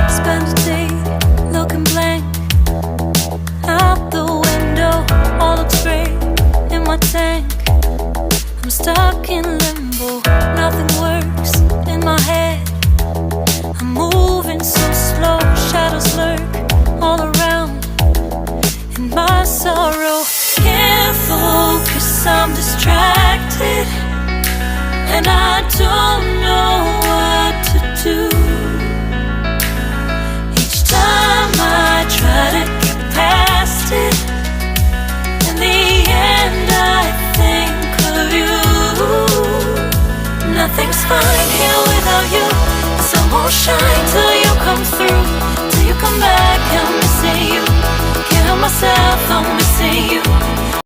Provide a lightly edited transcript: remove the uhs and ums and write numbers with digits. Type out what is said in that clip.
Spend a day looking blank out the window, all looks great in my tank. I'm stuck in limbo, nothing works in my head. I'm moving so slow, shadows lurk all around in my sorrow. Can't focus, I'm distracted, and I don't know what to do. Each time I try to get past it, in the end I think of you. Nothing's fine here without you. The sun won't shine till you come through. Till you come back, I'm missing you. Can't help myself, I'm missing you.